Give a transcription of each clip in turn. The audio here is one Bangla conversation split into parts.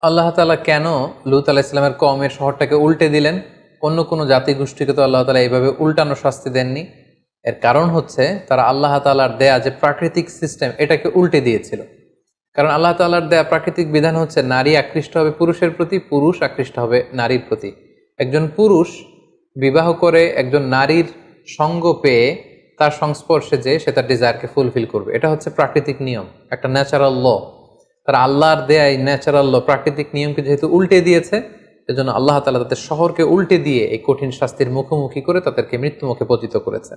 আল্লাহ তাআলা কেন লূত আলাইহিস সালামের কওমের শহরটাকে উল্টে দিলেন? অন্য কোনো জাতিগোষ্ঠীকে তো আল্লাহ তাআলা এইভাবে উল্টানো শাস্তি দেননি। এর কারণ হচ্ছে তারা আল্লাহ তাআলার দেয়া যে প্রাকৃতিক সিস্টেম এটাকে উল্টে দিয়েছিল। কারণ আল্লাহ তাআলার দেয়া প্রাকৃতিক বিধান হচ্ছে নারী আকৃষ্ট হবে পুরুষের প্রতি, পুরুষ আকৃষ্ট হবে নারীর প্রতি। একজন পুরুষ বিবাহ করে একজন নারীর সঙ্গ পেয়ে তার সংস্পর্শে যে সে তার ডিজায়ারকে ফুলফিল করবে, এটা হচ্ছে প্রাকৃতিক নিয়ম, একটা ন্যাচারাল ল। তারা আল্লাহর দেয়া এই ন্যাচারাল ল প্রাকৃতিক নিয়মকে যেহেতু উল্টে দিয়েছে, এজন্য আল্লাহ তাআলা তাদের শহরকে উল্টে দিয়ে এই কঠিন শাস্তির মুখোমুখি করে তাদেরকে মৃত্যুমুখে পতিত করেছে।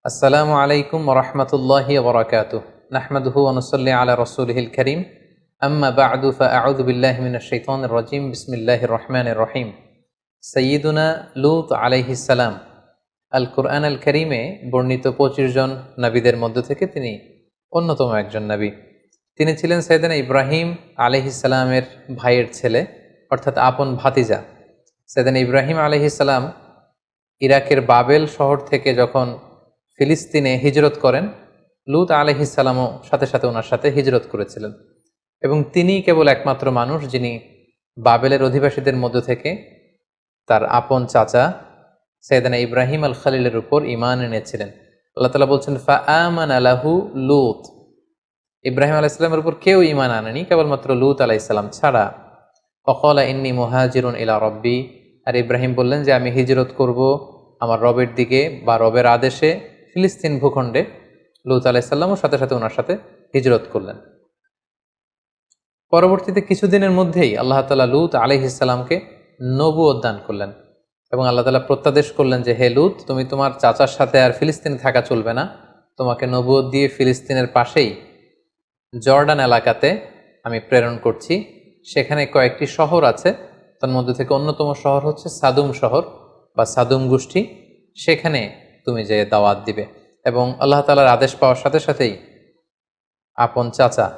আসসালামু আলাইকুম ওয়া রাহমাতুল্লাহি ওয়া বারাকাতুহু। নাহমাদুহু ওয়া নুসাল্লি আলা রাসূলিহিল কারীম। আম্মা বা'দু ফাআউযু বিল্লাহি মিনাশ শাইতানির রাজীম। বিসমিল্লাহির রহমানির রহিম। সাইয়্যিদুনা লূত আলাইহিস সালাম আল কুরআন আল কারীমে বর্ণিত 25 জন নবীদের মধ্য থেকে তিনি অন্যতম একজন নবী। তিনি ছিলেন সাইয়েদনা ইব্রাহিম আলাইহিস সালামের ভাইয়ের ছেলে, অর্থাৎ আপন ভাতিজা। সাইয়েদনা ইব্রাহিম আলাইহিস সালাম ইরাকের বাবেল শহর থেকে যখন ফিলিস্তিনে হিজরত করেন, লূত আলাইহিস সালামও সাথে সাথে ওনার সাথে হিজরত করেছিলেন। এবং তিনি কেবল একমাত্র মানুষ যিনি বাবেলের অধিবাসীদের মধ্য থেকে তার আপন চাচা সাইয়েদনা ইব্রাহিম আল খলিলের উপর ঈমান এনেছিলেন। আল্লাহ তাআলা বলছেন ফাআমানা লাহু লূত। ইব্রাহিম আলাইহিস সালামের উপর কেউ ঈমান আনেনি, কেবলমাত্র লূত আলাইহিস সালাম ছাড়া। ফাকালা ইন্নী মুহাজিরুন ইলা রাব্বি। আর ইব্রাহিম বললেন যে আমি হিজরত করব আমার রবের দিকে বা রবের আদেশে ফিলিস্তিন ভূখণ্ডে। লূত আলাইহিস সালামও সাথে সাথে ওনার সাথে হিজরত করলেন। পরবর্তীতে কিছুদিনের মধ্যেই আল্লাহ তাআলা লূত আলাইহিস সালামকে নবুয়ত দান করলেন এবং আল্লাহ তাআলা প্রত্যাদেশ করলেন যে হে লূত, তুমি তোমার চাচার সাথে আর ফিলিস্তিনে থাকা চলবে না, তোমাকে নবুয়ত দিয়ে ফিলিস্তিনের পাশেই জর্ডান এলাকাতে আমি প্রেরণ করছি। সেখানে কয়েকটি শহর আছে, তার মধ্যে থেকে অন্যতম শহর হচ্ছে সাদুম শহর বা সাদুম গোষ্ঠী। সেখানে তুমি যে দাওয়াত দিবে। এবং আল্লাহ তাআলার আদেশ পাওয়ার সাথে সাথেই আপন চাচা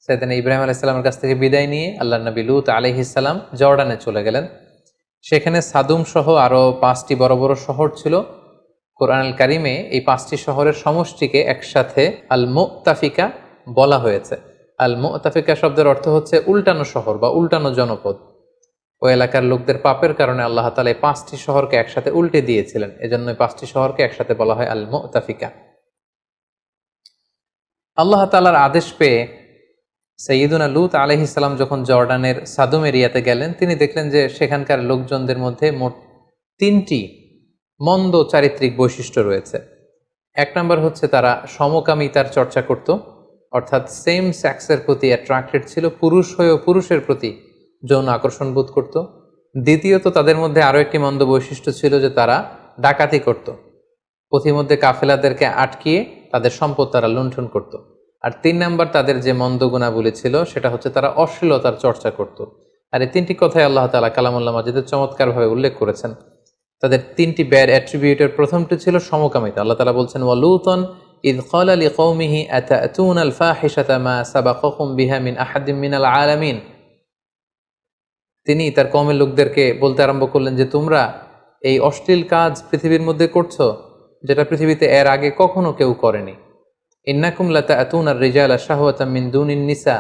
সাইয়েদনা ইব্রাহিম আলাইহিস সালামের কাছ থেকে বিদায় নিয়ে আল্লাহর নবী লূত আলাইহিস সালাম জর্ডানে চলে গেলেন। সেখানে সাদুম সহ আরও 5টি বড় বড় শহর ছিল। কোরআনুল কারীমে এই 5টি শহরের সমষ্টিকে একসাথে আল মুতাফিকা বলা হয়েছে। আল মুতাফিকা শব্দের অর্থ হচ্ছে উল্টানো শহর বা উল্টানো জনপদ। ওই এলাকার লোকদের পাপের কারণে আল্লাহ তাআলা এই 5টি শহরকে একসাথে উল্টে দিয়েছিলেন, এজন্য এই 5টি শহরকে একসাথে বলা হয় আল মুতাফিকা। আল্লাহ তাআলার আদেশ পেয়ে সাইয়্যিদুনা লূত আলাইহিস সালাম যখন জর্ডানের সাদুম এরিয়াতে গেলেন, তিনি দেখলেন যে সেখানকার লোকজনদের মধ্যে মোট 3টি মন্দ চারিত্রিক বৈশিষ্ট্য রয়েছে। 1 নম্বর হচ্ছে তারা সমকামিতার চর্চা করত, অর্থাৎ সেম সেক্সের প্রতি অ্যাট্রাক্টেড ছিল, পুরুষ হয়েও পুরুষের প্রতি যৌন আকর্ষণ বোধ করত। দ্বিতীয়ত তাদের মধ্যে আরও একটি মন্দ বৈশিষ্ট্য ছিল যে তারা ডাকাতি করত, পথিমধ্যে কাফেলাদেরকে আটকিয়ে তাদের সম্পদ তারা লুণ্ঠন করত। আর 3 নাম্বার তাদের যে মন্দ গুণাবলী ছিল সেটা হচ্ছে তারা অশ্লীলতার চর্চা করত। আর এই 3টি কথাই আল্লাহ তাআলা কালামুল্লাহ মাজিদে চমৎকারভাবে উল্লেখ করেছেন। তাদের 3টি ব্যাড অ্যাট্রিবিউটের প্রথমটি ছিল সমকামিতা। আল্লাহ তাআলা বলছেন ওয়ালুতন ইয ক্বালা লিকওমিহি আতাতুনাল ফাহিশাতা মা সাবাকাকুম বিহা মিন আহাদিম মিনাল আলামিন। তিনি তার কওমের লোকদেরকে বলতে আরম্ভ করলেন যে তোমরা এই অশ্লীল কাজ পৃথিবীর মধ্যে করছো যেটা পৃথিবীতে এর আগে কখনো কেউ করেনি। ইন্নাকুম লাতাতুনার রিজালা শাহওয়াতাম মিন দুনিন নিসা।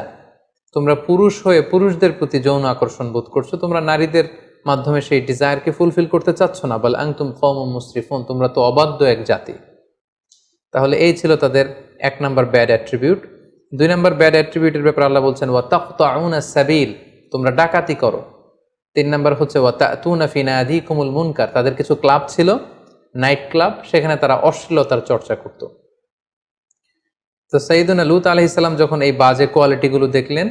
তোমরা পুরুষ হয়ে পুরুষদের প্রতি যৌন আকর্ষণ বোধ করছো, তোমরা নারীদের মাধ্যমে সেই ডিজায়ারকে ফুলফিল করতে চাচ্ছ না। বাল আনতুম কওমুম মুসরিফুন, তোমরা তো অবাধ্য এক জাতি। তাহলে এই ছিল তাদের 1 number bad attribute. 2 number bad অ্যাট্রিবিউটের ব্যাপারে আল্লাহ বলছেন ওয়া তাকতাউনাস সাবিল, তোমরা ডাকাতি করো। 3 নাম্বার হচ্ছে ওয়া তাতুনা ফি নাদিকুমুল মুনকার, তাদের কিছু ক্লাব ছিল, নাইট ক্লাব, সেখানে তারা অশ্লীলতার চর্চা করত। তো সাইয়েদুনা লূত আলাইহিস সালাম যখন এই বাজে কোয়ালিটিগুলো দেখলেন,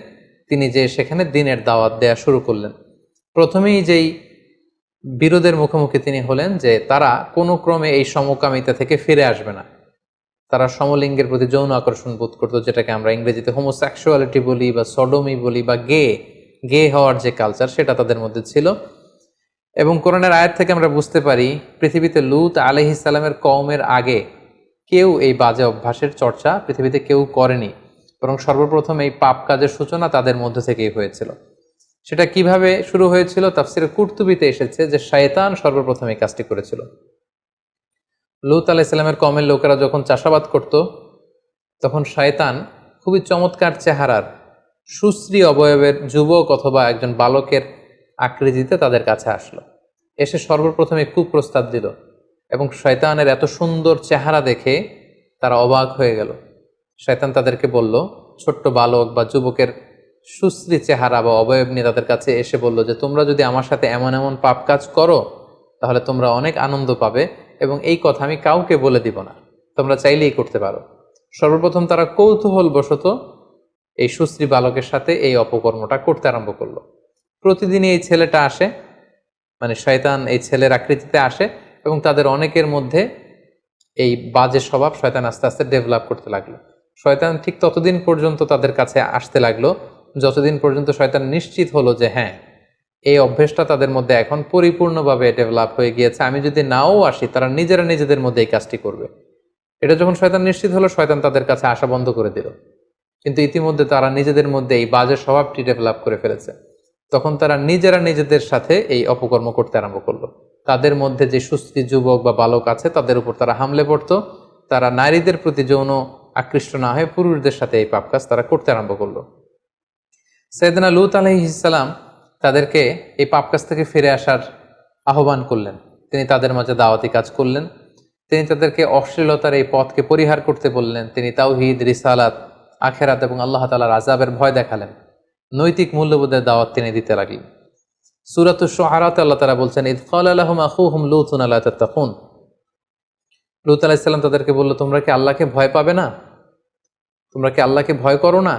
তিনি যে সেখানে দ্বীনের দাওয়াত দেয়া শুরু করলেন। প্রথমেই যেই বিরোধের মুখোমুখি তিনি হলেন যে তারা কোনো ক্রমে এই সমকামিতা থেকে ফিরে আসবে না। তারা সমলিঙ্গের প্রতি যৌন আকর্ষণ বোধ করত, যেটাকে আমরা ইংরেজিতে হোমোসেক্সুয়ালিটি বলি বা সডোমি বলি বা গে হওয়ার যে কালচার সেটা তাদের মধ্যে ছিল। এবং কোরআনের আয়াত থেকে আমরা বুঝতে পারি পৃথিবীতে লূত আলাইহিস সালামের কওমের আগে কেউ এই বাজে অভ্যাসের চর্চা পৃথিবীতে কেউ করেনি, বরং সর্বপ্রথম এই পাপ কাজের সূচনা তাদের মধ্য থেকেই হয়েছিল। সেটা কিভাবে শুরু হয়েছিল? তাফসিরে কুরতুবিতে এসেছে যে শয়তান সর্বপ্রথম এই কাজটি করেছিল। লূত আলাইহিসসালামের কওমের লোকেরা যখন চাষাবাদ করত, তখন শয়তান খুবই চমৎকার চেহারার সুশ্রী অবয়বের যুবক অথবা একজন বালকের আকৃতিতে তাদের কাছে আসলো। এসে সর্বপ্রথমে কুপ্রস্তাব দিল এবং শয়তানের এত সুন্দর চেহারা দেখে তারা অবাক হয়ে গেল। শয়তান তাদেরকে বলল, ছোট্ট বালক বা যুবকের সুশ্রী চেহারা বা অবয়ব নিয়ে তাদের কাছে এসে বলল যে তোমরা যদি আমার সাথে এমন এমন পাপ কাজ করো তাহলে তোমরা অনেক আনন্দ পাবে এবং এই কথা আমি কাউকে বলে দিব না, তোমরা চাইলেই করতে পারো। সর্বপ্রথম তারা কৌতূহলবশত এই সুশ্রী বালকের সাথে এই অপকর্মটা করতে আরম্ভ করলো। প্রতিদিনই এই ছেলেটা আসে, মানে শয়তান এই ছেলের আকৃতিতে আসে এবং তাদের অনেকের মধ্যে এই বাজে স্বভাব শয়তান আস্তে আস্তে ডেভেলপ করতে লাগলো। শয়তান ঠিক ততদিন পর্যন্ত তাদের কাছে আসতে লাগলো যতদিন পর্যন্ত শয়তান নিশ্চিত হলো যে হ্যাঁ, এই অভ্যেসটা তাদের মধ্যে এখন পরিপূর্ণভাবে ডেভেলপ হয়ে গিয়েছে, আমি যদি নাও আসি তারা নিজেরা নিজেদের মধ্যে এই কাজটি করবে। এটা যখন শয়তান নিশ্চিত হলো, শয়তান তাদের কাছে আসা বন্ধ করে দিল। কিন্তু ইতিমধ্যে তারা নিজেদের মধ্যে এই বাজে স্বভাবটি ডেভেলপ করে ফেলেছে। তখন তারা নিজেরা নিজেদের সাথে এই অপকর্ম করতে আরম্ভ করলো। তাদের মধ্যে যে সুস্থি যুবক বা বালক আছে তাদের উপর তারা হামলে পড়তো। তারা নারীদের প্রতি যৌন আকৃষ্ট না হয়ে পুরুষদের সাথে এই পাপ কাজ তারা করতে আরম্ভ করলো। সাইয়েদনা লূত আলাইহিস সালাম তাদেরকে এই পাপ কাজ থেকে ফিরে আসার আহ্বান করলেন। তিনি তাদের মাঝে দাওয়াতি কাজ করলেন। তিনি তাদেরকে অশ্লীলতার এই পথকে পরিহার করতে বললেন। তিনি তাওহীদ, রিসালাত, আখেরাত এবং আল্লাহ তাআলার আযাবের ভয় দেখালেন। নৈতিক মূল্যবোধের দাওয়াত তিনি দিতে লাগলেন। সূরাতুশ শুআরাতে আল্লাহ তাআলা বলছেন, ইয ক্বালা লাহুম আখুহুম লূতুন আলা তাত্তাকুন। লূত আলাইহিস সালাম তাদেরকে বলল, তোমরা কি আল্লাহকে ভয় পাবে না? তোমরা কি আল্লাহকে ভয় করো না?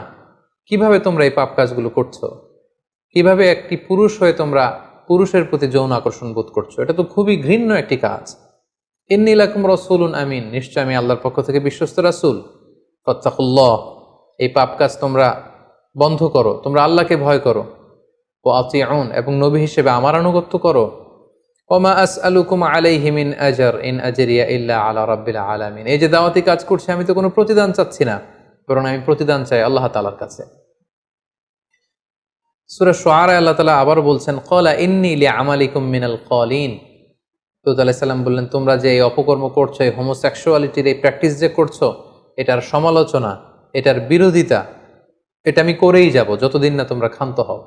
কিভাবে তোমরা এই পাপ কাজগুলো করছো? কিভাবে একটি পুরুষ হয়ে তোমরা পুরুষের প্রতি যৌন আকর্ষণ বোধ করছো? এটা তো খুবই ঘৃণ্য একটি কাজ। ইন্নী লাকুম রাসূলুন আমিন, নিশ্চয় আমি আল্লাহর পক্ষ থেকে বিশ্বস্ত রাসূল। ফাত্তাকুল্লাহ, এই পাপ কাজ তোমরা বন্ধ করো, তোমরা আল্লাহকে ভয় করো। ওয়া আতিউন, এবং নবী হিসেবে আমার আনুগত্য করো। ওমা আসআলুকুম আলাইহি মিন আজর ইন আজরিয়া ইল্লা আলা রাব্বিল আলামিন। এই যে দাওয়াতি কাজ করছি, আমি তো কোনো প্রতিদান চাচ্ছি না, বরং আমি প্রতিদান চাই আল্লাহ তাআলার কাছে। সূরা শুআরা আল্লাহ তাআলা আবার বলছেন, ক্বালা ইন্নী লিআমালিকুম মিনাল ক্বালিন। লূত আলাইহিস সালাম বললেন, তোমরা যে এই অপকর্ম করছো, এই হোমোসেক্সুয়ালিটির এই প্র্যাকটিস যে করছো, এটার সমালোচনা, এটার বিরোধিতা, এটা আমি করেই যাব যতদিন না তোমরা ক্ষান্ত হও।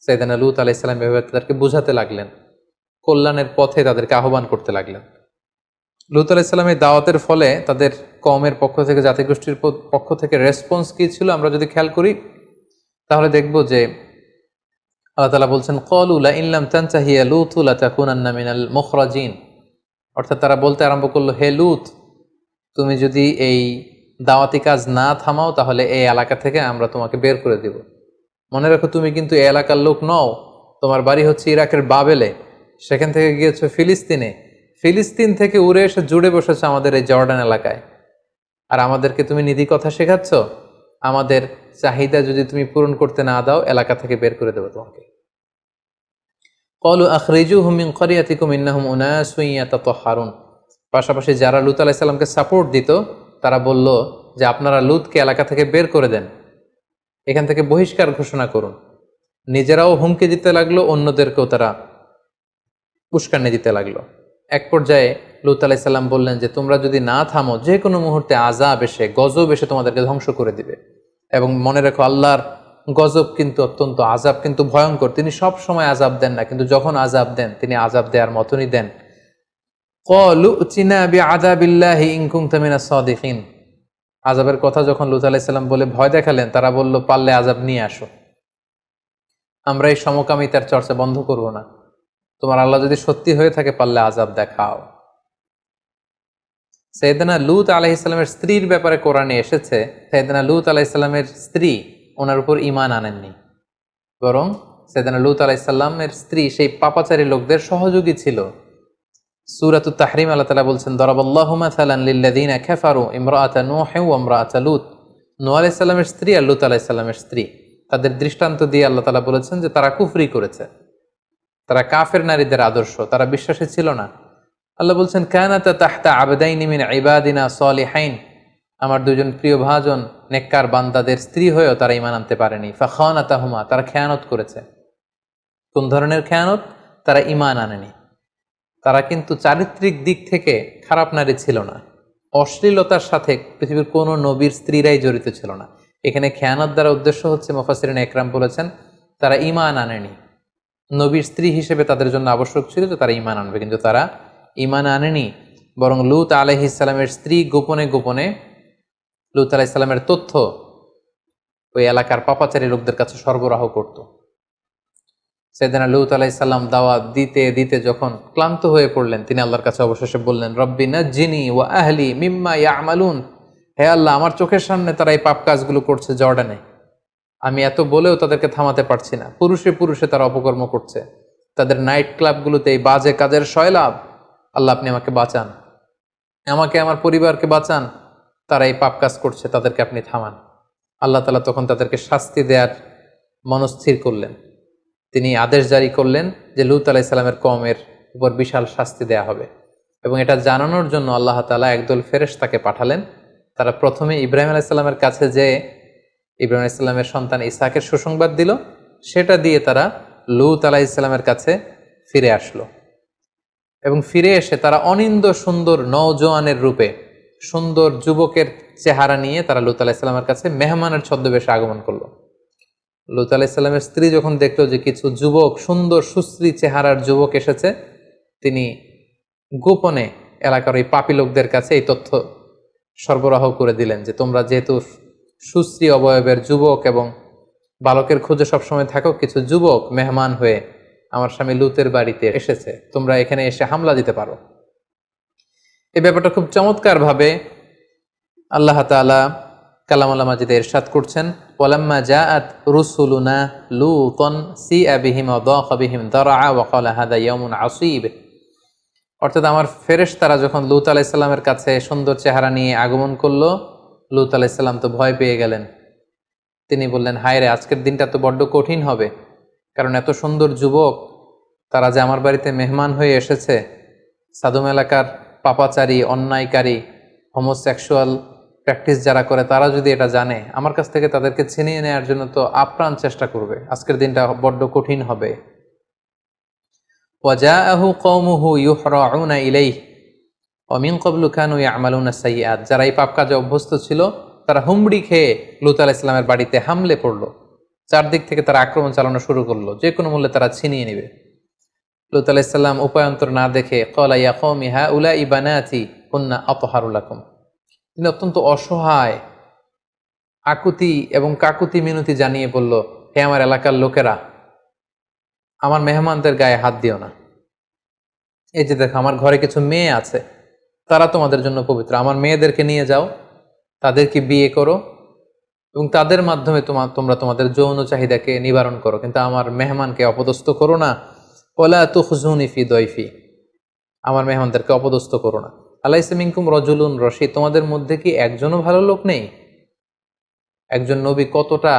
সাইয়েদনা লূত আলাইহিস সালাম এভাবে তাদেরকে বোঝাতে লাগলেন, কল্যাণের পথে তাদেরকে আহ্বান করতে লাগলেন। লূত আলাইহিস সালামের দাওয়াতের ফলে তাদের কওমের পক্ষ থেকে, জাতিগোষ্ঠীর পক্ষ থেকে রেসপন্স কী ছিল আমরা যদি খেয়াল করি তাহলে দেখব যে আল্লাহ তাআলা বলছেন, ক্বালু লা ইন লাম তানতাহি ইয়া লূত লাতাকুনান্না মিনাল মুখরাজিন। অর্থাৎ তারা বলতে আরম্ভ করলো, হে লূত, তুমি যদি এই দাওয়াতি কাজ না থামাও তাহলে এই এলাকা থেকে আমরা তোমাকে বের করে দেব। মনে রাখো, তুমি কিন্তু এই এলাকার লোক নও, তোমার বাড়ি হচ্ছে ইরাকের বাবেলে, সেখান থেকে গিয়েছো ফিলিস্তিনে, ফিলিস্তিন থেকে উড়ে এসে জুড়ে বসেছো আমাদের এই জর্ডান এলাকায়, আর আমাদেরকে তুমি নীতি কথা শেখাচ্ছ। আমাদের চাহিদা যদি তুমি পূরণ করতে না দাও, এলাকা থেকে বের করে দেবো তোমাকে। ক্বালু আখরিজুহুম মিন ক্বরিয়াতিকুম ইন্নাহুম উনাসুন ইয়াতাতাহহারুন। পাশাপাশি যারা লূত আলাইহিস সালামকে সাপোর্ট দিত তারা বলল যে আপনারা লূতকে এলাকা থেকে বের করে দেন, এখান থেকে বহিষ্কার ঘোষণা করুন। নিজেরাও হুমকি দিতে লাগলো, অন্যদেরকেও তারা উস্কানি দিতে লাগলো। এক পর্যায়ে লূত আলাইহিস সালাম বললেন যে তোমরা যদি না থামো, যে কোনো মুহূর্তে আযাব এসে, গজব এসে তোমাদেরকে ধ্বংস করে দিবে। এবং মনে রেখো, আল্লাহর গজব কিন্তু অত্যন্ত, আযাব কিন্তু ভয়ঙ্কর। তিনি সব সময় আযাব দেন না, কিন্তু যখন আযাব দেন তিনি আযাব দেওয়ার মতনই দেন। ক্বালু উতিনা বিআযাবিল্লাহি ইন কুনতা মিনাস সাদিকিন। আযাবের কথা যখন লূত আলাইহিস সালাম বলে ভয় দেখালেন, তারা বলল, পারলে আযাব নিয়ে আসো, আমরা এই সমকামিতার চর্চা বন্ধ করব না। তোমার আল্লাহ যদি সত্যি হয়ে থাকে, পারলে আযাব দেখাও। সাইয়েদনা লূত আলাইহিস সালামের স্ত্রীর ব্যাপারে কোরআনে এসেছে, সাইয়েদনা লূত আলাইহিস সালামের স্ত্রী ওনার উপর ঈমান আনেননি, বরং সাইয়েদনা লূত আলাইহিস সালামের স্ত্রী সেই পাপাচারী লোকদের সহযোগী ছিল। সূরাতুত তাহরিম আল্লাহ তাআলা বলছেন, দরাবাল্লাহু মাসালান লিল্লাযিনা কাফারু ইমরাআতা নূহ ওয়া ইমরাআতা লূত। নূহ আলাইহিস সালামের স্ত্রী আর লূত আলাইহিস সালামের স্ত্রী, তাদের দৃষ্টান্ত দিয়ে আল্লাহ তাআলা বলেছেন যে তারা কুফরি করেছে, তারা কাফের নারীদের আদর্শ, তারা বিশ্বাসী ছিল না। আল্লাহ বলছেন, কানাতা তাহতা আবদাইনি মিন ইবাদিনা সালিহাইন। আমার দুজন প্রিয় ভাজন নেককার বান্দাদের স্ত্রী হয়েও তারা ঈমান আনতে পারেনি। ফাখানাতাহুমা, তারা খেয়ানত করেছে। কোন ধরনের খেয়ানত? তারা ঈমান আনেনি। তারা কিন্তু চারিত্রিক দিক থেকে খারাপ নারী ছিল না। অশ্লীলতার সাথে পৃথিবীর কোনো নবীর স্ত্রীরাই জড়িত ছিল না। এখানে খেয়ানত দ্বারা উদ্দেশ্য হচ্ছে, মুফাসসিরিন একরাম বলেছেন, তারা ঈমান আনেনি। নবীর স্ত্রী হিসেবে তাদের জন্য আবশ্যক ছিল যে তারা ঈমান আনবে, কিন্তু তারা ঈমান আনেনি। বরং লূত আলাইহিস সালামের স্ত্রী গোপনে গোপনে লূত আলাইহিস সালামের তথ্য ওই এলাকার পাপাচারী লোকদের কাছে সরবরাহ করত। সাইয়েদনা লূত আলাইহিস সালাম দাওয়াত দিতে দিতে যখন ক্লান্ত হয়ে পড়লেন, তিনি আল্লাহর কাছে অবশেষে বললেন, রব্বি নাজ্জিনি ওয়া আহলি মিম্মা ইয়ামালুন। হে আল্লাহ, আমার চোখের সামনে তারা এই পাপ কাজগুলো করছে জর্ডানে, আমি এত বলেও তাদেরকে থামাতে পারছি না। পুরুষে পুরুষে তারা অপকর্ম করছে, তাদের নাইট ক্লাবগুলোতে এই বাজে কাজের সয়লাভ। আল্লাহ, আপনি আমাকে বাঁচান, আমাকে আমার পরিবারকে বাঁচান। তারা এই পাপ কাজ করছে, তাদেরকে আপনি থামান। আল্লাহ তাআলা তখন তাদেরকে শাস্তি দেওয়ার মনস্থির করলেন। তিনি আদেশ জারি করলেন যে লূত আলাইহিস সালামের কওমের উপর বিশাল শাস্তি দেয়া হবে, এবং এটা জানানোর জন্য আল্লাহ তাআলা একদল ফেরেশতাকে পাঠালেন। তারা প্রথমে ইব্রাহিম আলাইহিস সালামের কাছে যে ইব্রাহিম আলাইহিস সালামের সন্তান ইসহাকের সুসংবাদ দিল, সেটা দিয়ে তারা লূত আলাইহিস সালামের কাছে ফিরে আসলো। এবং ফিরে এসে তারা অনিন্দ সুন্দর নওজোয়ানের রূপে, সুন্দর যুবকের চেহারা নিয়ে তারা লূত আলাইহিস সালামের কাছে মেহমানের ছদ্মবেশে আগমন করলো। লূত আলাইহিস সালামের স্ত্রী যখন দেখলো যে কিছু যুবক, সুন্দর সুশ্রী চেহারার যুবক এসেছে, তিনি গোপনে এলাকার ওই পাপী লোকদের কাছে এই তথ্য সরবরাহ করে দিলেন যে তোমরা যেহেতু সুশ্রী অবয়বের যুবক এবং বালকের খোঁজে সবসময় থাকো, কিছু যুবক মেহমান হয়ে আমার স্বামী লূতের বাড়িতে এসেছে, তোমরা এখানে এসে হামলা দিতে পারো। এই ব্যাপারটা খুব চমৎকারভাবে আল্লাহ তাআলা কালামুল মাজিদে ইরশাদ করছেন, ওয়ালাম্মা জাআত রুসুলুনা লূতান সিআ বিহিম ওয়া দাqa বিহিম দারআ ওয়া ক্বালা হাদা ইয়াউমুন আসীব। অর্থাৎ আমার ফেরেশতারা যখন লূত আলাইহিস সালামের কাছে সুন্দর চেহারা নিয়ে আগমন করলো, লূত আলাইহিস সালাম তো ভয় পেয়ে গেলেন। তিনি বললেন, হায় রে, আজকের দিনটা তো বড্ড কঠিন হবে, কারণ এত সুন্দর যুবক তারা যে আমার বাড়িতে মেহমান হয়ে এসেছে, সাদুম এলাকার পাপাচারী, অন্যায়কারী, হোমোসেক্সুয়াল প্র্যাকটিস যারা করে, তারা যদি এটা জানে, আমার কাছ থেকে তাদেরকে ছিনিয়ে নেওয়ার জন্য তো আপ্রাণ চেষ্টা করবে। আজকের দিনটা বড্ড কঠিন হবে। ওয়াজাআহু কওমুহু ইউহরাউনা ইলাইহি ওয়া মিন ক্বাবলু কানু ইয়ামালুনা সাইয়্যাত। যারা এই পাপ কাজে অভ্যস্ত ছিল, তারা হুমড়ি খেয়ে লূত আলাইহিস সালামের বাড়িতে হামলে পড়লো। চারদিক থেকে তারা আক্রমণ চালানো শুরু করলো, যে কোনো মূল্যে তারা ছিনিয়ে নেবে। লূত আলাইহিস সালাম উপায়ন্তর না দেখে ক্বালা ইয়া কওমি হাউলাই বানাতি কুন্না আতহারু লাকুম। তিনি অত্যন্ত অসহায়, আকুতি এবং কাকুতি মিনতি জানিয়ে বলল, হে আমার এলাকার লোকেরা, আমার মেহমানদের গায়ে হাত দিও না। এই যে দেখো, আমার ঘরে কিছু মেয়ে আছে, তারা তোমাদের জন্য পবিত্র। আমার মেয়েদেরকে নিয়ে যাও, তাদেরকে বিয়ে করো এবং তাদের মাধ্যমে তোমরা তোমাদের যৌন চাহিদাকে নিবারণ করো, কিন্তু আমার মেহমানকে অপদস্থ করো না। ওয়ালা তুখজুনি ফি দয়ফি, আমার মেহমানদেরকে অপদস্থ করো না। আলাইসা মিনকুম রজুলুন রশীদ, তোমাদের মধ্যে কি একজনও ভালো লোক নেই? একজন নবী কতটা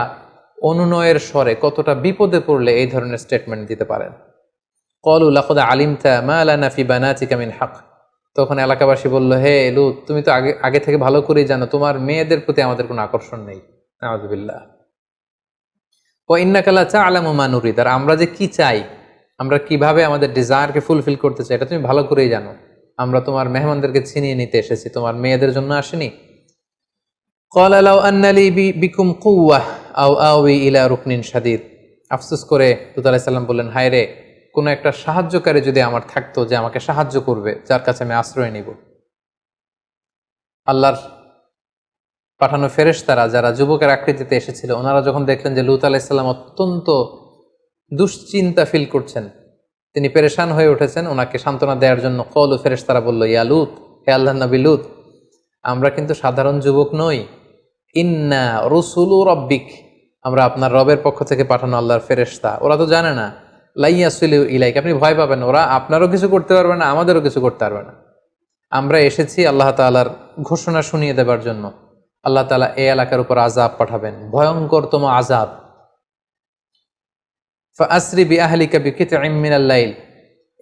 অনুনয়ের স্বরে, কতটা বিপদে পড়লে এই ধরনের স্টেটমেন্ট দিতে পারেন। ক্বালু লাকাদ আলিমতা মা লানা ফি বানাতিকা মিন হক। তখন এলাকাবাসী বলল, হে লূত, তুমি তো আগে থেকে ভালো করেই জানো তোমার মেয়েদের প্রতি আমাদের কোনো আকর্ষণ নেই। নাউযুবিল্লাহ। ওয়া ইন্নাকা লা তা'লামু মা নুরিদ, আর আমরা যে কি চাই, আমরা কিভাবে আমাদের ডিজায়ারকে ফুলফিল করতে চাই, এটা তুমি ভালো করেই জানো। আমরা তোমার মেহমানদেরকে ছিনিয়ে নিতে এসেছি, তোমার মেয়েদের জন্য আসেনি। ক্বালা লাউ আন্না লি বিকুম কুওয়াহ আও আওয়ি ইলা রুকনিন শাদীদ। আফসোস করে লূত আলাইহিস সালাম বললেন, হায় রে, কোনো একটা সাহায্যকারী যদি আমার থাকতো যে আমাকে সাহায্য করবে, যার কাছে আমি আশ্রয় নিব। আল্লাহর পাঠানো ফেরেশতারা যারা যুবকের আকৃতিতে এসেছিল, ওনারা যখন দেখলেন যে লূত আলাইহিস সালাম অত্যন্ত দুশ্চিন্তা ফিল করছেন, তিনি পেরেশান হয়ে উঠেছেন, ওনাকে সান্ত্বনা দেওয়ার জন্য ক্বালু, ফেরেশতারা বলল, ইয়া লূত, হে আল্লাহর নবী লূত, আমরা কিন্তু সাধারণ যুবক নই। ইন্না রুসুলু রাব্বিক, আমরা আপনার রবের পক্ষ থেকে পাঠানো আল্লাহর ফেরেশতা। ওরা তো জানে না। লাইয়াসিলু ইলাইক, আপনি ভয় পাবেন, ওরা আপনারও কিছু করতে পারবে না, আমাদেরও কিছু করতে পারবে না। আমরা এসেছি আল্লাহ তাআলার ঘোষণা শুনিয়ে দেবার জন্য। আল্লাহ তাআলা এই এলাকার উপর আযাব পাঠাবেন, ভয়ঙ্করতম আযাব। ফাআসরি বিআহলিকা বিকিতইম মিনাল লাইল,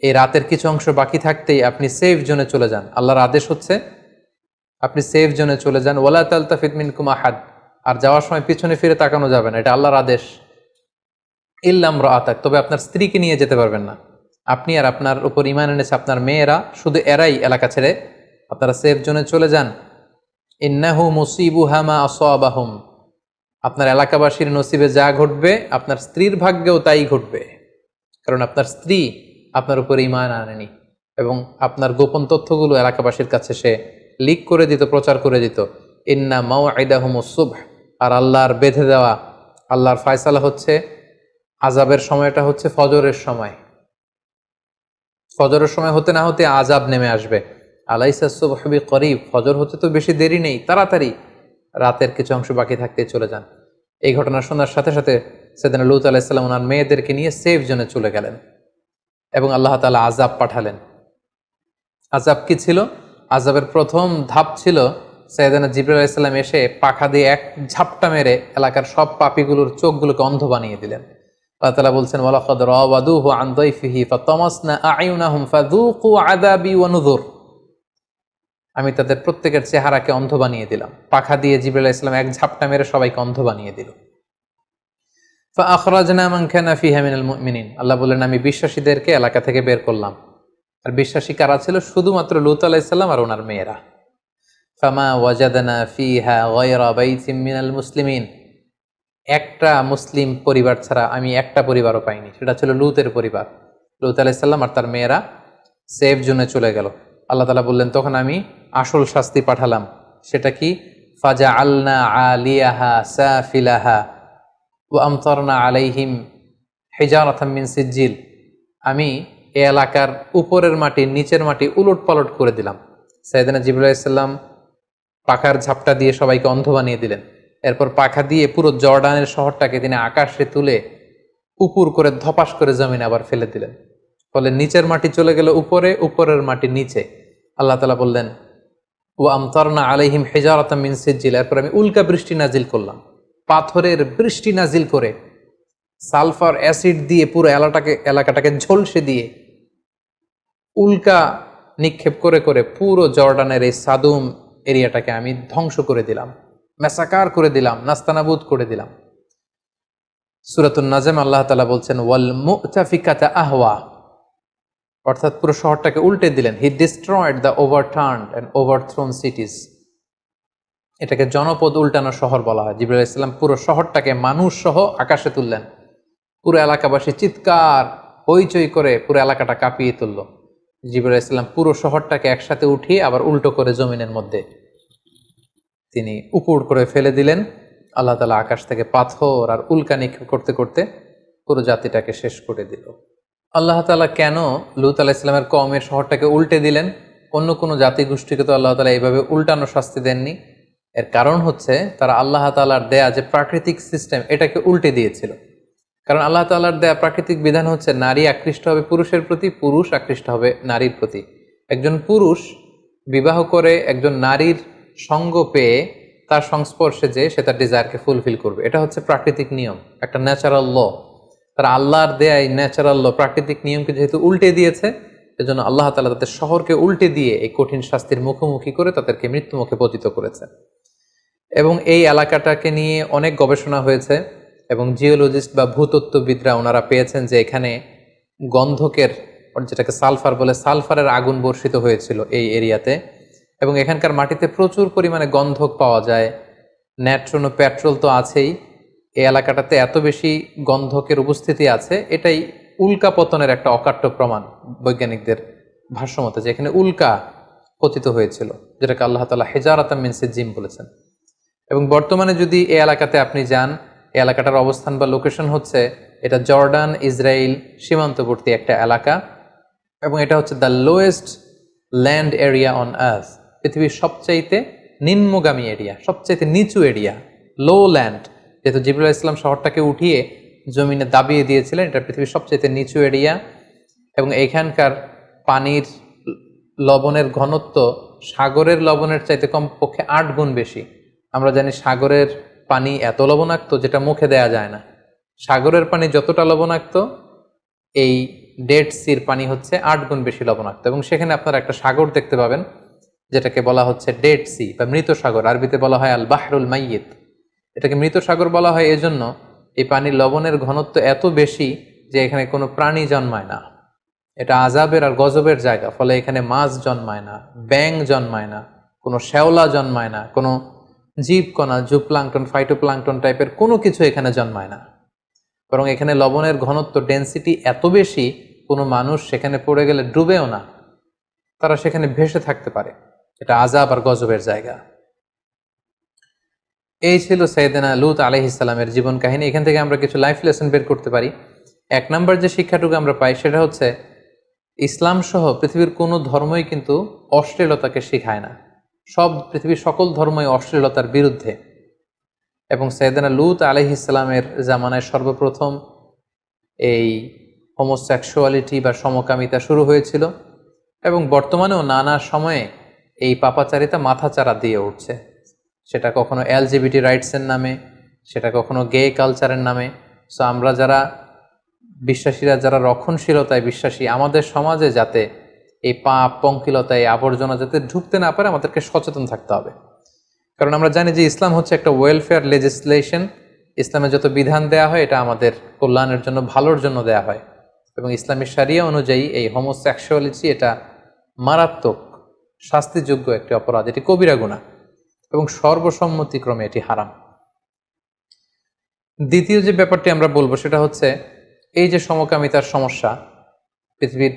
এই রাতের কিছু অংশ বাকি থাকতেই আপনি সেফ জোনে চলে যান। আল্লাহর আদেশ হচ্ছে আপনি সেফ জোনে চলে যান। ওয়ালা তালতাফিত মিনকুম আহাদ, আর যাওয়ার সময় পিছনে ফিরে তাকানো যাবে না, এটা আল্লাহর আদেশ। ইল্লা ইমরাআতাক, তবে আপনার স্ত্রীকে নিয়ে যেতে পারবেন না। আপনি আর আপনার উপর ঈমান এনেছে আপনার মেয়েরা, শুধু এরাই এলাকা ছেড়ে আপনারা সেফ জোনে চলে যান। ইন্নাহু মুসিবুহা মা আসাবাহুম, আপনার এলাকাবাসীর নসিবে যা ঘটবে আপনার স্ত্রীর ভাগ্যেও তাই ঘটবে, কারণ আপনার স্ত্রী আপনার উপর ঈমান আনেনি এবং আপনার গোপন তথ্যগুলো এলাকাবাসীর কাছে সে লিক করে দিত, প্রচার করে দিত। ইন্না মাওইদাহুমুস সুবহ, আর আল্লাহর বেঁধে দেওয়া, আল্লাহর ফয়সালা হচ্ছে আযাবের সময়টা হচ্ছে ফজরের সময়। ফজরের সময় হতে না হতে আযাব নেমে আসবে। আলাইসা সুবহু বিকরিব, ফজর হতে তো বেশি দেরি নেই, তাড়াতাড়ি রাতের কিছু অংশ বাকি থাকতে চলে যান। এই ঘটনা শোনার সাথে সাথে সাইয়েদনা লূত আলাইহিস সালাম ওনার মেয়েদেরকে নিয়ে সেফ জোনে চলে গেলেন এবং আল্লাহ তাআলা আযাব পাঠালেন। আযাব কি ছিল? আযাবের প্রথম ধাপ ছিল সাইয়েদনা জিবরাইল আলাইহিস সালাম এসে পাখা দিয়ে এক ঝাপটা মেরে এলাকার সব পাপীগুলোর চোখগুলোকে অন্ধ বানিয়ে দিলেন। আল্লাহ তাআলা বলছেন, ওয়ালাকাদ রাওয়াদুহু আন দাইফিহি ফাতামাসনা আ'ইউনাহুম ফাযুকু আযাবি ওয়া নুযুর, আমি তাদের প্রত্যেকের চেহারাকে অন্ধ বানিয়ে দিলাম। পাখা দিয়ে জিবরাইল আলাইহিস সালাম এক ঝাপটা মেরে সবাইকে অন্ধ বানিয়ে দিল। ফাআখরাজনা মান কানা ফিহা মিনাল মুমিনিন, আল্লাহ বললেন আমি বিশ্বাসীদেরকে এলাকা থেকে বের করলাম। আর বিশ্বাসী কারা ছিল? শুধুমাত্র লূত আলাইহিস সালাম আর ওনার মেয়েরা। ফামা ওয়াজাদনা ফিহা গায়রা বাইতিন মিনাল মুসলিমিন, একটা মুসলিম পরিবার ছাড়া আমি একটা পরিবারও পাইনি, সেটা ছিল লূতের পরিবার। লূত আলাইহিস সালাম আর তার মেয়েরা সেফ জোনে চলে গেল। আল্লাহ তাআলা বললেন তখন আমি আসল শাস্তি পাঠালাম। সেটা কি? ফাজআলনা আলিয়াহা সাফিলাহা ওয়া আমতারনা আলাইহিম হিজারাতাম মিন সিজ্জিল, আমি এই এলাকার উপরের মাটি নিচের মাটি উলট পালট করে দিলাম। সাইয়েদনা জিবরাইল আলাইহিস সালাম পাখার ঝাপটা দিয়ে সবাইকে অন্ধ বানিয়ে দিলেন। এরপর পাখা দিয়ে পুরো জর্ডানের শহরটাকে তিনি আকাশে তুলে উপুর করে ধপাস করে জমিনে আবার ফেলে দিলেন। ফলে নিচের মাটি চলে গেল উপরে, উপরের মাটি নিচে। আল্লাহ তাআলা বললেন ওয়া আমতারনা আলাইহিম হিজারাতাম মিন সিজ্জিল, এরপর আমি উল্কা বৃষ্টি নাজিল করলাম, পাথরের বৃষ্টি নাজিল করে সালফার অ্যাসিড দিয়ে পুরো এলাকাটাকে ঝলসে দিয়ে উল্কা নিক্ষেপ করে করে পুরো জর্ডানের এই সাদুম এরিয়াটাকে আমি ধ্বংস করে দিলাম, ম্যাসাকার করে দিলাম, নাস্তানাবুদ করে দিলাম। সূরাতুন নাজম আল্লাহ তাআলা বলছেন ওয়াল মুতাফিকাতা আহওয়া, অর্থাৎ পুরো শহরটাকে উল্টে দিলেন। হি ডিস্ট্রয়েড দ্য ওভারটার্নড এন্ড ওভারথ্রোন সিটিজ, এটাকে জনপদ উল্টানো শহর বলা হয়। জিবরাইল আলাইহিস সালাম পুরো শহরটাকে মানুষ সহ আকাশে তুললেন। পুরো এলাকাবাসী চিৎকার হইচই করে পুরো এলাকাটা কাঁপিয়ে তুলল। জিবরাইল আলাইহিস সালাম পুরো শহরটাকে একসাথে উঠিয়ে আবার উল্টো করে জমিনের মধ্যে তিনি উপুড় করে ফেলে দিলেন। আল্লাহ তাআলা আকাশ থেকে পাথর আর উল্কা নিক্ষেপ করতে করতে পুরো জাতিটাকে শেষ করে দিল। আল্লাহ তাআলা কেন লূত আলাইহিস সালামের কওমের শহরটাকে উল্টে দিলেন? অন্য কোনো জাতি গোষ্ঠীকে তো আল্লাহ তাআলা এইভাবে উল্টানো শাস্তি দেননি। এর কারণ হচ্ছে তারা আল্লাহ তাআলার দেয়া যে প্রাকৃতিক সিস্টেম এটাকে উল্টে দিয়েছিল। কারণ আল্লাহ তাআলার দেয়া প্রাকৃতিক বিধান হচ্ছে নারী আকৃষ্ট হবে পুরুষের প্রতি, পুরুষ আকৃষ্ট হবে নারীর প্রতি। একজন পুরুষ বিবাহ করে একজন নারীর সঙ্গ পেয়ে তার সংস্পর্শে যে সে তার ডিজায়ারকে ফুলফিল করবে, এটা হচ্ছে প্রাকৃতিক নিয়ম, একটা ন্যাচারাল ল। তারা আল্লাহর দেয়া এই ন্যাচারাল ল, প্রাকৃতিক নিয়মকে যেহেতু উল্টে দিয়েছে, এজন্য আল্লাহ তাআলা তাদের শহরকে উল্টে দিয়ে এই কঠিন শাস্তির মুখোমুখি করে তাদেরকে মৃত্যুমুখে পতিত করেছে। এবং এই এলাকাটাকে নিয়ে অনেক গবেষণা হয়েছে এবং জিওলজিস্ট বা ভূতত্ত্ববিদরা ওনারা পেয়েছেন যে এখানে গন্ধকের, যেটাকে সালফার বলে, সালফারের আগুন বর্ষিত হয়েছিল এই এরিয়াতে। এবং এখানকার মাটিতে প্রচুর পরিমাণে গন্ধক পাওয়া যায়, ন্যাট্রন ও পেট্রোল তো আছেই। এই এলাকাটাতে এত বেশি গন্ধকের উপস্থিতি আছে, এটাই উল্কা পতনের একটা অকাট্য প্রমাণ বৈজ্ঞানিকদের ভাষ্যমতে, যে এখানে উল্কা পতিত হয়েছিল, যেটাকে আল্লাহ তাআলা হিজারাতাম মিন সিজ্জিল বলেছেন। এবং বর্তমানে যদি এই এলাকাতে আপনি যান, এই এলাকাটার অবস্থান বা লোকেশন হচ্ছে, এটা জর্ডান ইসরায়েল সীমান্তবর্তী একটা এলাকা এবং এটা হচ্ছে the lowest land area on earth, পৃথিবীর সবচাইতে নিম্নগামী এরিয়া, সবচাইতে নিচু এরিয়া, লো ল্যান্ড। যেহেতু জিবরাইল আলাইহিস সালাম শহরটাকে উঠিয়ে জমিনে দাবিয়ে দিয়েছিলেন, এটা পৃথিবীর সবচাইতে নিচু এরিয়া। এবং এখানকার পানির লবণের ঘনত্ব সাগরের লবণের চাইতে কমপক্ষে 8 গুণ বেশি। আমরা জানি সাগরের পানি এত লবণাক্ত যেটা মুখে দেয়া যায় না। সাগরের পানি যতটা লবণাক্ত, এই ডেড সির পানি হচ্ছে 8 গুণ বেশি লবণাক্ত। এবং সেখানে আপনারা একটা সাগর দেখতে পাবেন যেটাকে বলা হচ্ছে ডেড সি বা মৃত সাগর, আরবিতে বলা হয় আল বাহরুল মাইয়িত। এটাকে মৃত সাগর বলা হয় এজন্য এই পানির লবণের ঘনত্ব এত বেশি যে এখানে কোনো প্রাণী জন্মায় না। এটা আযাবের আর গজবের জায়গা। ফলে এখানে মাছ জন্মায় না, ব্যাঙ জন্মায় না, কোনো শ্যাওলা জন্মায় না, কোনো জীবকণা, জুপ্লাঙ্কটন, ফাইটোপ্লাঙ্কটন টাইপের কোনো কিছু এখানে জন্মায় না। বরং এখানে লবণের ঘনত্ব, ডেন্সিটি এত বেশি, কোনো মানুষ সেখানে পড়ে গেলে ডুবেও না, তারা সেখানে ভেসে থাকতে পারে। এটা আযাব আর গজবের জায়গা। এই ছিল সাইয়েদনা লূত আলাইহিস সালামের জীবন কাহিনী। এখান থেকে আমরা কিছু লাইফ লেসন বের করতে পারি। 1 নাম্বার যে শিক্ষাটুকু আমরা পাই সেটা হচ্ছে, ইসলাম সহ পৃথিবীর কোনো ধর্মই কিন্তু অশ্লীলতাকে শেখায় না। পৃথিবীর সকল ধর্মই অশ্লীলতার বিরুদ্ধে। এবং সাইয়েদনা লূত আলাইহিস সালামের জামানায় সর্বপ্রথম এই হোমোসেক্সুয়ালিটি বা সমকামিতা শুরু হয়েছিল, এবং বর্তমানেও নানা সময়ে এই পাপাচারিতা মাথাচাড়া দিয়ে উঠছে। সেটা কখনো এলজিবিটি রাইটসের নামে, সেটা কখনো গে কালচারের নামে। সো আমরা যারা বিশ্বাসীরা, যারা রক্ষণশীলতায় বিশ্বাসী, আমাদের সমাজে যাতে এই পাপ, পঙ্কিলতায়, আবর্জনা যাতে ঢুকতে না পারে, আমাদেরকে সচেতন থাকতে হবে। কারণ আমরা জানি যে ইসলাম হচ্ছে একটা ওয়েলফেয়ার লেজিসলেশন। ইসলামে যত বিধান দেয়া হয় এটা আমাদের কল্যাণের জন্য, ভালোর জন্য দেয়া হয়। এবং ইসলামী শরিয়া অনুযায়ী এই হোমোসেক্সুয়ালিটি এটা মারাত্মক শাস্তিযোগ্য একটি অপরাধ, এটি কবিরা গুনাহ, এবং সর্বসম্মতিক্রমে এটি হারাম। দ্বিতীয় যে ব্যাপারটি আমরা বলবো সেটা হচ্ছে, এই যে সমকামিতার সমস্যা, পৃথিবীর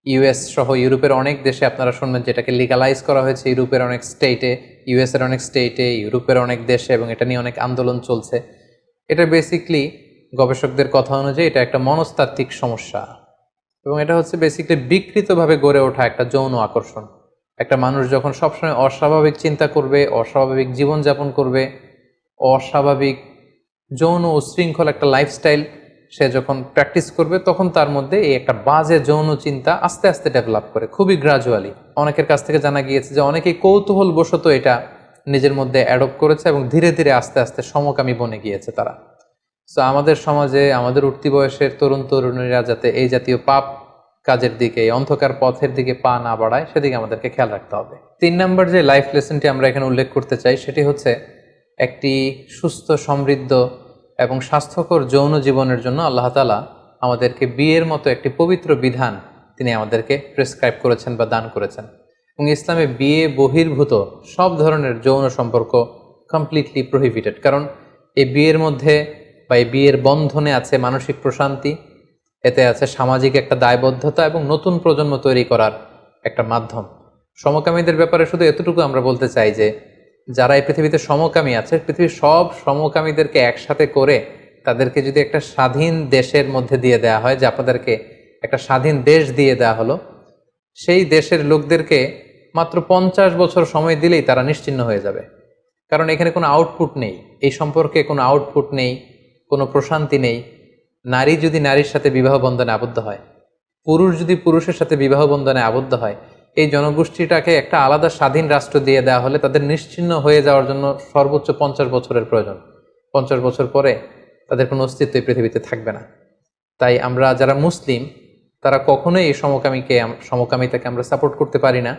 ইউএস সহ ইউরোপের অনেক দেশে আপনারা শুনবেন যেটাকে লিগালাইজ করা হয়েছে। ইউরোপের অনেক স্টেটে, ইউএসের অনেক স্টেটে, ইউরোপের অনেক দেশে, এবং এটা নিয়ে অনেক আন্দোলন চলছে। এটা বেসিকলি গবেষকদের কথা অনুযায়ী এটা একটা মনস্তাত্ত্বিক সমস্যা, এবং এটা হচ্ছে বেসিকলি বিকৃতভাবে গড়ে ওঠা একটা যৌন আকর্ষণ। একটা মানুষ যখন সবসময় অস্বাভাবিক চিন্তা করবে, অস্বাভাবিক জীবনযাপন করবে, অস্বাভাবিক যৌন উশৃঙ্খল একটা লাইফস্টাইল সে যখন প্র্যাকটিস করবে, তখন তার মধ্যে এই একটা বাজে যৌন চিন্তা আস্তে আস্তে ডেভেলপ করে, খুবই গ্রাজুয়ালি। অনেকের কাছ থেকে জানা গিয়েছে যে অনেকেই কৌতূহলবশত এটা নিজের মধ্যে অ্যাডপ্ট করেছে, এবং ধীরে ধীরে আস্তে আস্তে সমকামী বনে গিয়েছে তারা। সো আমাদের সমাজে আমাদের উঠতি বয়সের তরুণ তরুণীরা যাতে এই জাতীয় পাপ কাজের দিকে, এই অন্ধকার পথের দিকে পা না বাড়ায়, সেদিকে আমাদেরকে খেয়াল রাখতে হবে। 3 নাম্বার যে লাইফ লেসনটি আমরা এখানে উল্লেখ করতে চাই সেটি হচ্ছে, একটি সুস্থ, সমৃদ্ধ এবং স্বাস্থ্যকর যৌন জীবনের জন্য আল্লাহ তাআলা আমাদেরকে বিয়ের মতো একটি পবিত্র বিধান তিনি আমাদেরকে প্রেসক্রাইব করেছেন বা দান করেছেন। এবং ইসলামে বিয়ে বহির্ভূত সব ধরনের যৌন সম্পর্ক কমপ্লিটলি প্রহিবিটেড। কারণ এই বিয়ের মধ্যে বা এই বিয়ের বন্ধনে আছে মানসিক প্রশান্তি, এতে আছে সামাজিক একটা দায়বদ্ধতা এবং নতুন প্রজন্ম তৈরি করার একটা মাধ্যম। সমকামীদের ব্যাপারে শুধু এতটুকু আমরা বলতে চাই যে, যারা এই পৃথিবীতে সমকামী আছে, পৃথিবীর সব সমকামীদেরকে একসাথে করে তাদেরকে যদি একটা স্বাধীন দেশের মধ্যে দিয়ে দেওয়া হয়, যে আপনাদেরকে একটা স্বাধীন দেশ দিয়ে দেওয়া হলো, সেই দেশের লোকদেরকে মাত্র 50 বছর সময় দিলেই তারা নিশ্চিহ্ন হয়ে যাবে। কারণ এখানে কোনো আউটপুট নেই, এই সম্পর্কে কোনো আউটপুট নেই, কোনো প্রশান্তি নেই। নারী যদি নারীর সাথে বিবাহ বন্ধনে আবদ্ধ হয়, পুরুষ যদি পুরুষের সাথে বিবাহ বন্ধনে আবদ্ধ হয়, এই জনগোষ্ঠীটাকে একটা আলাদা স্বাধীন রাষ্ট্র দিয়ে দেওয়া হলে তাদের নিশ্চিহ্ন হয়ে যাওয়ার জন্য সর্বোচ্চ 50 বছরের প্রয়োজন। 50 বছর পরে তাদের কোনো অস্তিত্ব এই পৃথিবীতে থাকবে না। তাই আমরা যারা মুসলিম, তারা কখনোই এই সমকামিতাকে আমরা সাপোর্ট করতে পারি না,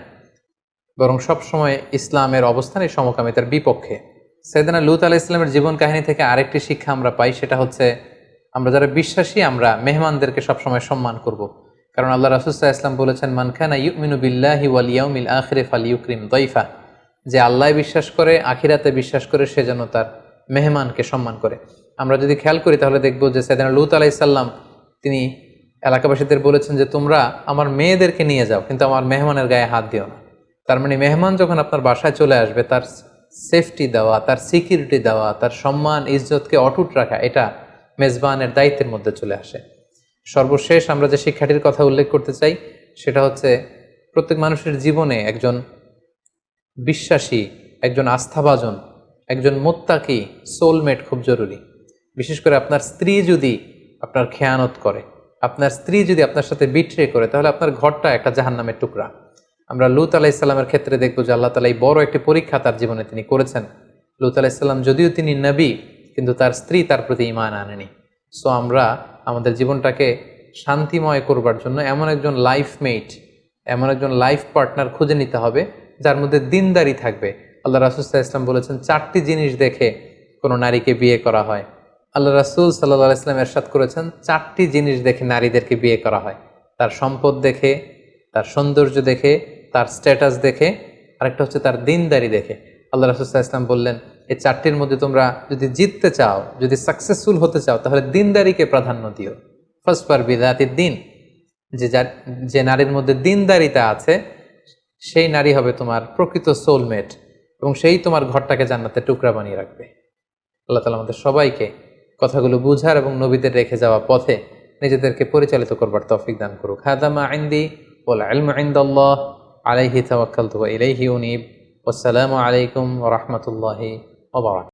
বরং সবসময় ইসলামের অবস্থান এই সমকামিতার বিপক্ষে। সাইয়েদনা লূত আলাইহিস সালামের জীবন কাহিনী থেকে আরেকটি শিক্ষা আমরা পাই, সেটা হচ্ছে, আমরা যারা বিশ্বাসী আমরা মেহমানদেরকে সবসময় সম্মান করব। কারণ আল্লাহ রাসূল সাল্লাল্লাহু আলাইহি ওয়াসাল্লাম বলেছেন, মান কানা ইউমিনু বিল্লাহি ওয়াল ইয়াউমিল আখিরি ফালইউকরিম দাইফা, যে আল্লাহয় বিশ্বাস করে, আখিরাতে বিশ্বাস করে, সে যেন তার মেহমানকে সম্মান করে। আমরা যদি খেয়াল করি তাহলে দেখব যে সাইয়েদনা লূত আলাইহিস সালাম তিনি এলাকাবাসীদের বলেছেন যে, তোমরা আমার মেয়েদেরকে নিয়ে যাও, কিন্তু আমার মেহমানের গায়ে হাত দিও না। তার মানে মেহমান যখন আপনার বাসায় চলে আসবে, তার সেফটি দেওয়া, তার সিকিউরিটি দেওয়া, তার সম্মান ইজ্জতকে অটুট রাখা, এটা মেজবানের দায়িত্বের মধ্যে চলে আসে। সর্বশেষ আমরা যে শিক্ষাটির কথা উল্লেখ করতে চাই সেটা হচ্ছে, প্রত্যেক মানুষের জীবনে একজন বিশ্বাসী, একজন আস্থাভাজন, একজন মুত্তাকি সোলমেট খুব জরুরি। বিশেষ করে আপনার স্ত্রী যদি আপনার খেয়ানত করে, আপনার স্ত্রী যদি আপনার সাথে বিট্রে করে, তাহলে আপনার ঘরটা একটা জাহান্নামের টুকরা। আমরা লূত আলাইহিস সালামের ক্ষেত্রে দেখব যে আল্লাহ তাআলা এই বড় একটি পরীক্ষা তার জীবনে তিনি করেছেন। লূত আলাইহিস সালাম যদিও তিনি নবী, কিন্তু তার স্ত্রী তার প্রতি ঈমান আনেনি। সো আমরা আমাদের জীবনটাকে শান্তিময় করবার জন্য এমন একজন লাইফমেট, এমন একজন লাইফ পার্টনার খুঁজে নিতে হবে যার মধ্যে দিনদারি থাকবে। আল্লাহ রাসূল সাল্লাল্লাহু আলাইহি ওয়াসাল্লাম বলেছেন, 4টি জিনিস দেখে কোনো নারীকে বিয়ে করা হয়। আল্লাহ রাসূল সাল্লাল্লাহু আলাইহি ওয়াসাল্লাম ইরশাদ করেছেন, 4টি জিনিস দেখে নারীদেরকে বিয়ে করা হয়। তার সম্পদ দেখে, তার সৌন্দর্য দেখে, তার স্ট্যাটাস দেখে, আরেকটা হচ্ছে তার দিনদারি দেখে। আল্লাহ রাসূল সাল্লাল্লাহু আলাইহি ওয়াসাল্লাম বললেন, এই চারটির মধ্যে তোমরা যদি জিততে চাও, যদি সাকসেসফুল হতে চাও, তাহলে দিনদারিকে প্রাধান্য দিও। ফাসফার বিযাতিদ দিন, যে নারীর মধ্যে দিনদারিতা আছে সেই নারী হবে তোমার প্রকৃত সোলমেট, এবং সেই তোমার ঘরটাকে জান্নাতের টুকরা বানিয়ে রাখবে। আল্লাহ তাআলা আমাদের সবাইকে কথাগুলো বুঝার এবং নবীদের রেখে যাওয়া পথে নিজেদেরকে পরিচালিত করবার তৌফিক দান করুক। হাদা মা ইনদি ওয়াল ইলমু ইনদাল্লাহ আলাইহি তাওয়াক্কালতু ওয়া ইলাইহি উনীব। ওয়াসসালামু আলাইকুম ওয়া রাহমাতুল্লাহি ওয়া বারাকাতুহু।